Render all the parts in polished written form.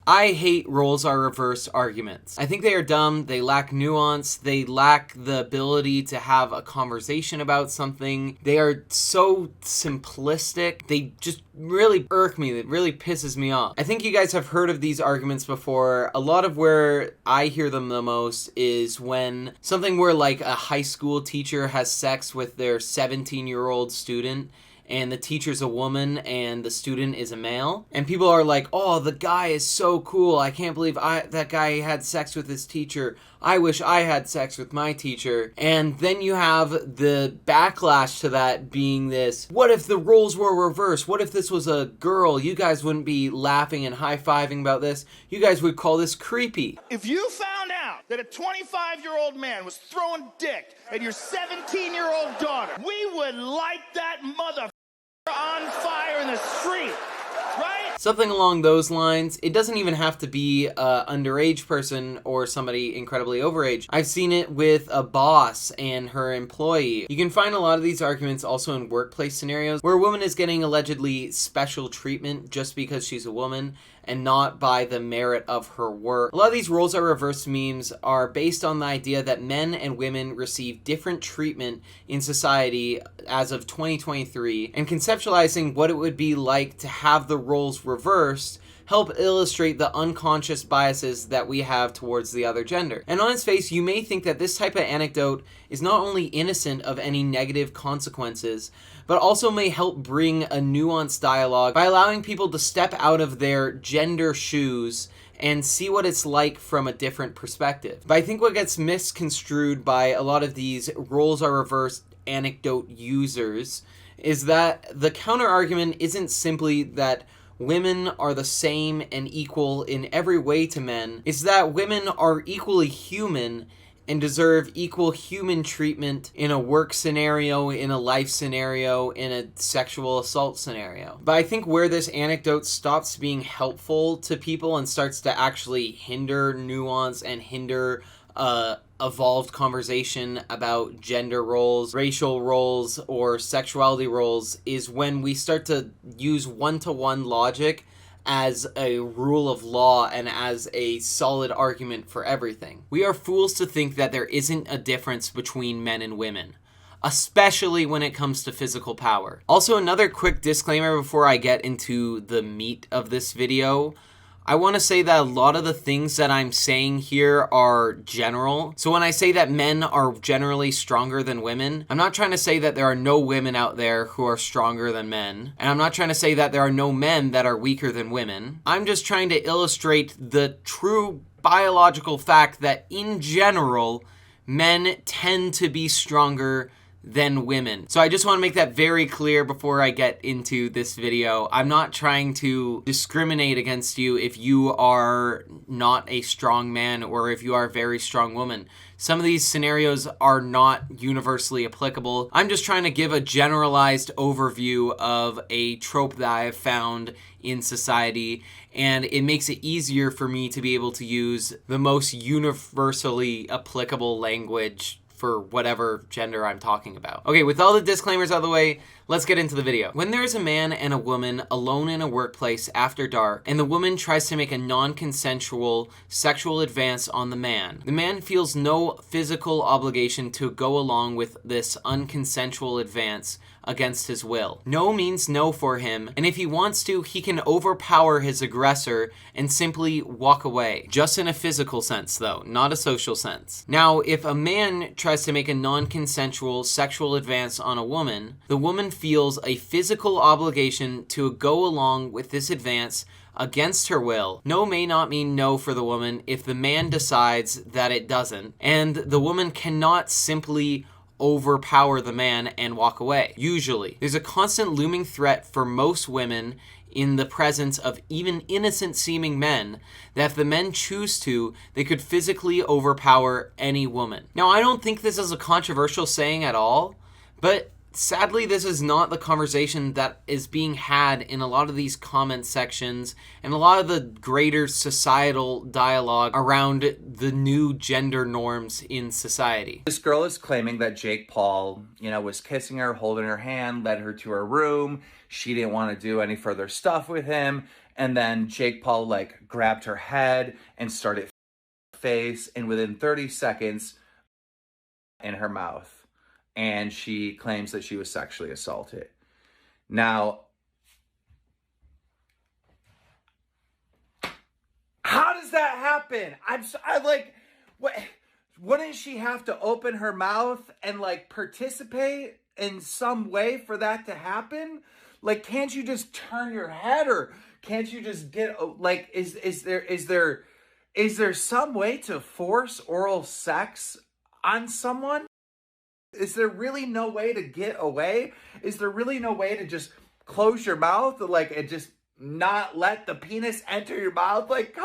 I hate roles are reversed arguments. I think they are dumb, they lack nuance, they lack the ability to have a conversation about something. They are so simplistic, they just really irk me, it really pisses me off. I think you guys have heard of these arguments before. A lot of where I hear them the most is when something where like a high school teacher has sex with their 17-year-old student, and the teacher's a woman and the student is a male, and people are like, oh, the guy is so cool, I can't believe that guy had sex with his teacher, I wish I had sex with my teacher. And then you have the backlash to that being this, what if the roles were reversed? What if this was a girl? You guys wouldn't be laughing and high-fiving about this. You guys would call this creepy. If you found out that a 25-year-old man was throwing dick at your 17-year-old daughter, we would light that mother on fire in the street, right? Something along those lines. It doesn't even have to be an underage person or somebody incredibly overage. I've seen it with a boss and her employee. You can find a lot of these arguments also in workplace scenarios where a woman is getting allegedly special treatment just because she's a woman and not by the merit of her work. A lot of these roles are reversed memes are based on the idea that men and women receive different treatment in society as of 2023, and conceptualizing what it would be like to have the roles reversed help illustrate the unconscious biases that we have towards the other gender. And on its face, you may think that this type of anecdote is not only innocent of any negative consequences, but also may help bring a nuanced dialogue by allowing people to step out of their gender shoes and see what it's like from a different perspective. But I think what gets misconstrued by a lot of these roles are reversed anecdote users is that the counter argument isn't simply that women are the same and equal in every way to men. It's that women are equally human and deserve equal human treatment in a work scenario, in a life scenario, in a sexual assault scenario. But I think where this anecdote stops being helpful to people and starts to actually hinder nuance and hinder evolved conversation about gender roles, racial roles, or sexuality roles is when we start to use one-to-one logic as a rule of law and as a solid argument for everything. We are fools to think that there isn't a difference between men and women, especially when it comes to physical power. Also, another quick disclaimer before I get into the meat of this video. I want to say that a lot of the things that I'm saying here are general. So when I say that men are generally stronger than women, I'm not trying to say that there are no women out there who are stronger than men. And I'm not trying to say that there are no men that are weaker than women. I'm just trying to illustrate the true biological fact that in general, men tend to be stronger than women. So I just want to make that very clear before I get into this video. I'm not trying to discriminate against you if you are not a strong man or if you are a very strong woman. Some of these scenarios are not universally applicable. I'm just trying to give a generalized overview of a trope that I have found in society, and it makes it easier for me to be able to use the most universally applicable language for whatever gender I'm talking about. Okay, with all the disclaimers out of the way, let's get into the video. When there's a man and a woman alone in a workplace after dark, and the woman tries to make a non-consensual sexual advance on the man feels no physical obligation to go along with this unconsensual advance against his will. No means no for him, and if he wants to, he can overpower his aggressor and simply walk away. Just in a physical sense though, not a social sense. Now, if a man tries to make a non-consensual sexual advance on a woman, the woman feels a physical obligation to go along with this advance against her will. No may not mean no for the woman if the man decides that it doesn't, and the woman cannot simply overpower the man and walk away. Usually, there's a constant looming threat for most women in the presence of even innocent-seeming men that if the men choose to, they could physically overpower any woman. Now, I don't think this is a controversial saying at all, but sadly, this is not the conversation that is being had in a lot of these comment sections and a lot of the greater societal dialogue around the new gender norms in society. This girl is claiming that Jake Paul, was kissing her, holding her hand, led her to her room. She didn't want to do any further stuff with him. And then Jake Paul like grabbed her head and started face, and within 30 seconds in her mouth, and she claims that she was sexually assaulted. Now, how does that happen? I like, what? Wouldn't she have to open her mouth and like participate in some way for that to happen? Like, can't you just turn your head, or can't you just get like, is there some way to force oral sex on someone? Is there really no way to get away? Is there really no way to just close your mouth, like, and just not let the penis enter your mouth? Like,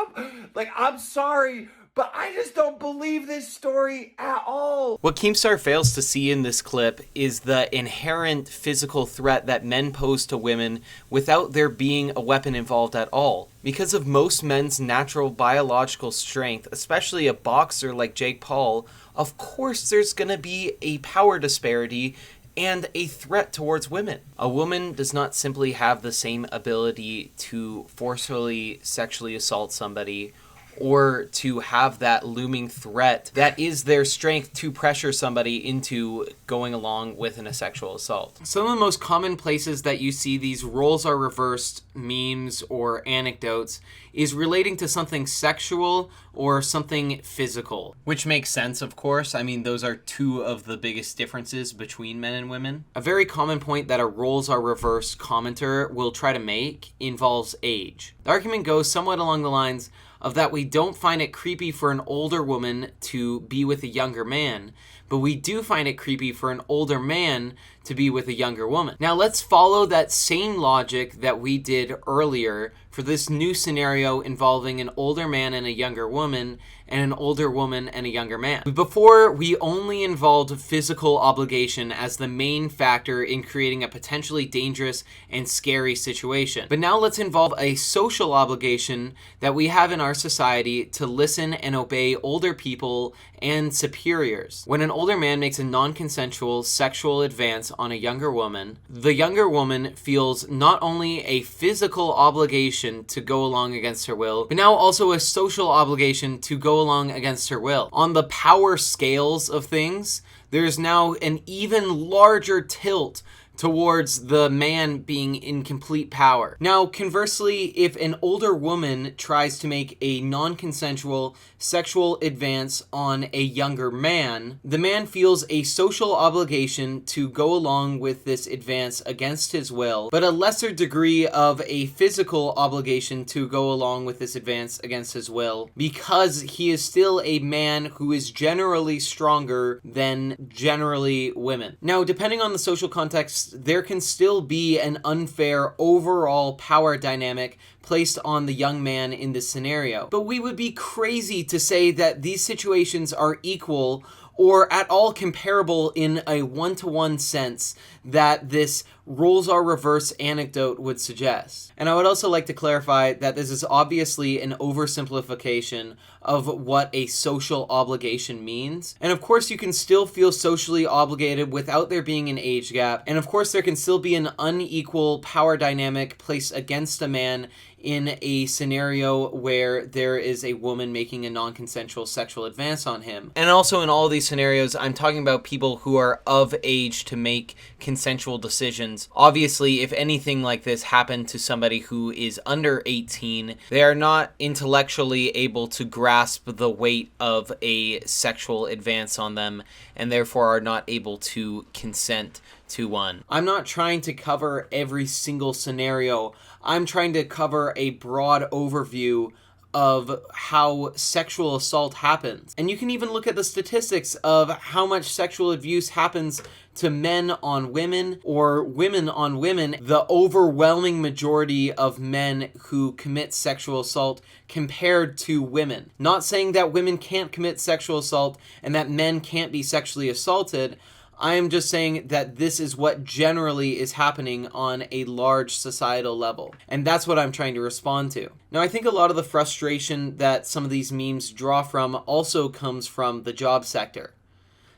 I'm sorry, but I just don't believe this story at all. What Keemstar fails to see in this clip is the inherent physical threat that men pose to women without there being a weapon involved at all. Because of most men's natural biological strength, especially a boxer like Jake Paul, of course there's gonna be a power disparity and a threat towards women. A woman does not simply have the same ability to forcefully sexually assault somebody or to have that looming threat that is their strength to pressure somebody into going along with a sexual assault. Some of the most common places that you see these roles are reversed memes or anecdotes is relating to something sexual or something physical. Which makes sense, of course. I mean, those are two of the biggest differences between men and women. A very common point that a roles are reversed commenter will try to make involves age. The argument goes somewhat along the lines of that we don't find it creepy for an older woman to be with a younger man, but we do find it creepy for an older man to be with a younger woman. Now let's follow that same logic that we did earlier for this new scenario involving an older man and a younger woman, and an older woman and a younger man. Before, we only involved physical obligation as the main factor in creating a potentially dangerous and scary situation. But now let's involve a social obligation that we have in our society to listen and obey older people and superiors. When an older man makes a non-consensual sexual advance on a younger woman, the younger woman feels not only a physical obligation to go along against her will, but now also a social obligation to go along against her will. On the power scales of things, there's now an even larger tilt towards the man being in complete power. Now, conversely, if an older woman tries to make a non-consensual sexual advance on a younger man, the man feels a social obligation to go along with this advance against his will, but a lesser degree of a physical obligation to go along with this advance against his will, because he is still a man who is generally stronger than generally women. Now, depending on the social context, there can still be an unfair overall power dynamic placed on the young man in this scenario. But we would be crazy to say that these situations are equal or at all comparable in a one-to-one sense that this roles are reverse anecdote would suggest. And I would also like to clarify that this is obviously an oversimplification of what a social obligation means. And of course you can still feel socially obligated without there being an age gap. And of course there can still be an unequal power dynamic placed against a man in a scenario where there is a woman making a non-consensual sexual advance on him. And also in all these scenarios, I'm talking about people who are of age to make consensual decisions. Obviously, if anything like this happened to somebody who is under 18, they are not intellectually able to grasp the weight of a sexual advance on them, and therefore are not able to consent to one. I'm not trying to cover every single scenario. I'm trying to cover a broad overview of how sexual assault happens. And you can even look at the statistics of how much sexual abuse happens to men on women or women on women. The overwhelming majority of men who commit sexual assault compared to women. Not saying that women can't commit sexual assault and that men can't be sexually assaulted. I am just saying that this is what generally is happening on a large societal level. And that's what I'm trying to respond to. Now, I think a lot of the frustration that some of these memes draw from also comes from the job sector.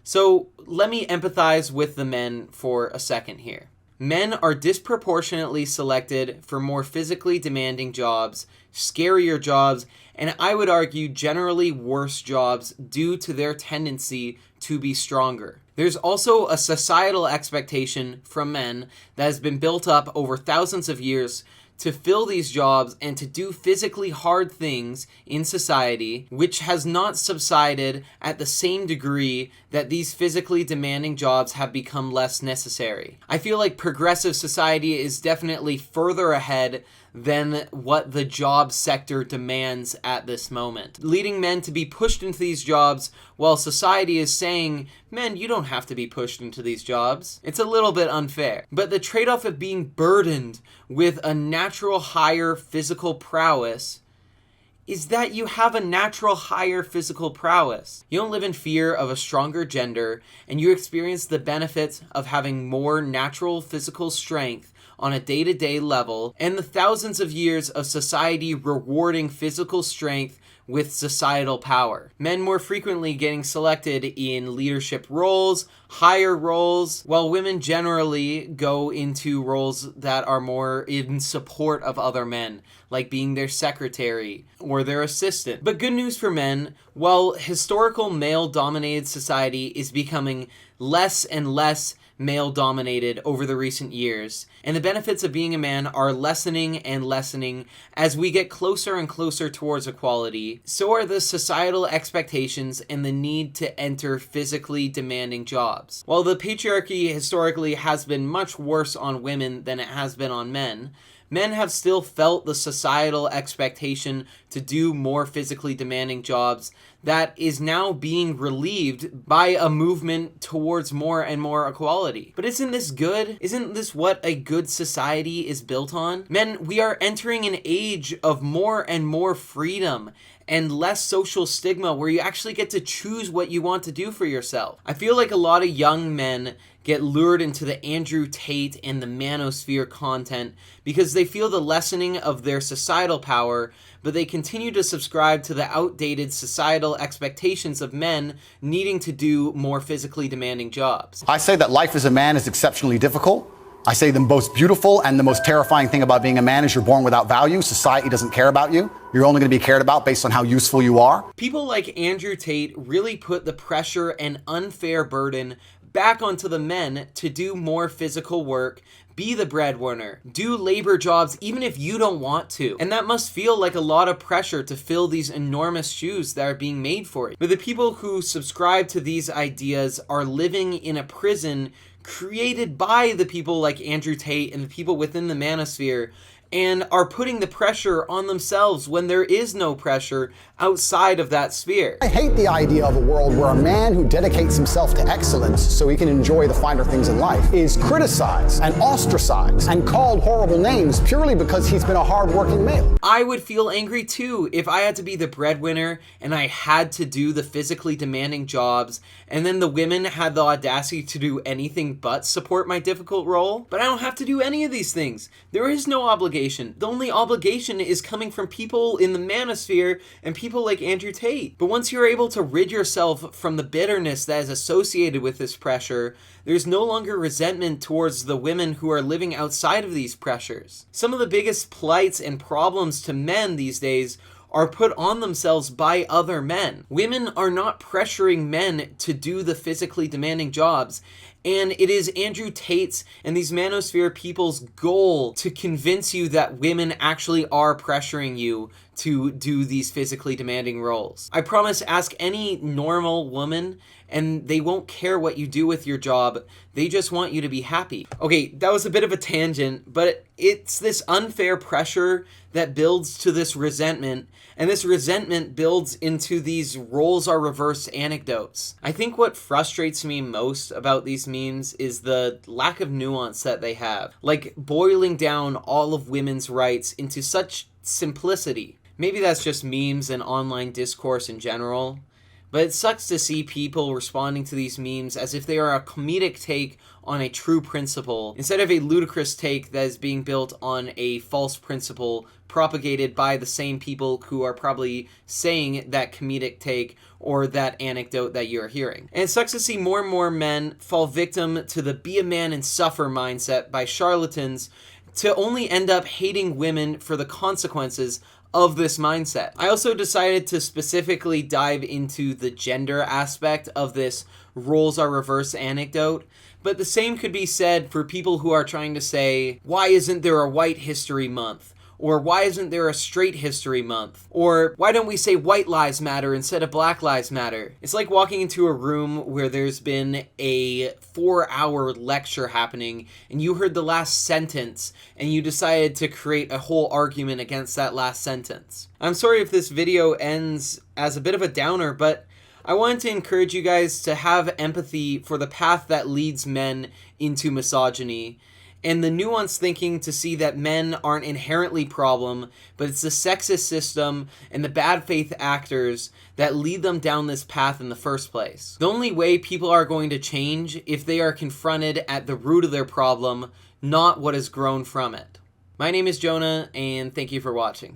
So let me empathize with the men for a second here. Men are disproportionately selected for more physically demanding jobs, scarier jobs, and I would argue generally worse jobs due to their tendency to be stronger. There's also a societal expectation from men that has been built up over thousands of years to fill these jobs and to do physically hard things in society, which has not subsided at the same degree that these physically demanding jobs have become less necessary. I feel like progressive society is definitely further ahead than what the job sector demands at this moment, leading men to be pushed into these jobs while society is saying, men, you don't have to be pushed into these jobs. It's a little bit unfair. But the trade-off of being burdened with a natural higher physical prowess is that you have a natural higher physical prowess. You don't live in fear of a stronger gender, and you experience the benefits of having more natural physical strength on a day-to-day level, and the thousands of years of society rewarding physical strength with societal power. Men more frequently getting selected in leadership roles, higher roles, while women generally go into roles that are more in support of other men, like being their secretary or their assistant. But good news for men, while historical male-dominated society is becoming less and less male-dominated over the recent years, and the benefits of being a man are lessening and lessening as we get closer and closer towards equality, so are the societal expectations and the need to enter physically demanding jobs. While the patriarchy historically has been much worse on women than it has been on men, men have still felt the societal expectation to do more physically demanding jobs that is now being relieved by a movement towards more and more equality. But isn't this good? Isn't this what a good society is built on? Men, we are entering an age of more and more freedom and less social stigma where you actually get to choose what you want to do for yourself. I feel like a lot of young men get lured into the Andrew Tate and the manosphere content because they feel the lessening of their societal power, but they continue to subscribe to the outdated societal expectations of men needing to do more physically demanding jobs. I say that life as a man is exceptionally difficult. I say the most beautiful and the most terrifying thing about being a man is you're born without value. Society doesn't care about you. You're only going to be cared about based on how useful you are. People like Andrew Tate really put the pressure and unfair burden back onto the men to do more physical work, be the breadwinner, do labor jobs even if you don't want to. And that must feel like a lot of pressure to fill these enormous shoes that are being made for you. But the people who subscribe to these ideas are living in a prison created by the people like Andrew Tate and the people within the manosphere, and are putting the pressure on themselves when there is no pressure outside of that sphere. I hate the idea of a world where a man who dedicates himself to excellence so he can enjoy the finer things in life is criticized and ostracized and called horrible names purely because he's been a hard-working male. I would feel angry too if I had to be the breadwinner and I had to do the physically demanding jobs, and then the women had the audacity to do anything but support my difficult role. But I don't have to do any of these things. There is no obligation. The only obligation is coming from people in the manosphere and people like Andrew Tate. But once you're able to rid yourself from the bitterness that is associated with this pressure, there's no longer resentment towards the women who are living outside of these pressures. Some of the biggest plights and problems to men these days are put on themselves by other men. Women are not pressuring men to do the physically demanding jobs, and it is Andrew Tate's and these manosphere people's goal to convince you that women actually are pressuring you to do these physically demanding roles. I promise, ask any normal woman and they won't care what you do with your job. They just want you to be happy. Okay, that was a bit of a tangent, but it's this unfair pressure that builds to this resentment, and this resentment builds into these roles are reversed anecdotes. I think what frustrates me most about these memes is the lack of nuance that they have, like boiling down all of women's rights into such simplicity. Maybe that's just memes and online discourse in general, But it sucks to see people responding to these memes as if they are a comedic take on a true principle, instead of a ludicrous take that is being built on a false principle propagated by the same people who are probably saying that comedic take or that anecdote that you're hearing. And it sucks to see more and more men fall victim to the be a man and suffer mindset by charlatans to only end up hating women for the consequences of this mindset. I also decided to specifically dive into the gender aspect of this roles are reversed anecdote, but the same could be said for people who are trying to say, why isn't there a White History Month? Or why isn't there a Straight History Month? Or why don't we say White Lives Matter instead of Black Lives Matter? It's like walking into a room where there's been a 4-hour lecture happening and you heard the last sentence and you decided to create a whole argument against that last sentence. I'm sorry if this video ends as a bit of a downer, but I wanted to encourage you guys to have empathy for the path that leads men into misogyny, and the nuanced thinking to see that men aren't inherently problem, but it's the sexist system and the bad faith actors that lead them down this path in the first place. The only way people are going to change if they are confronted at the root of their problem, not what has grown from it. My name is Jonah, and thank you for watching.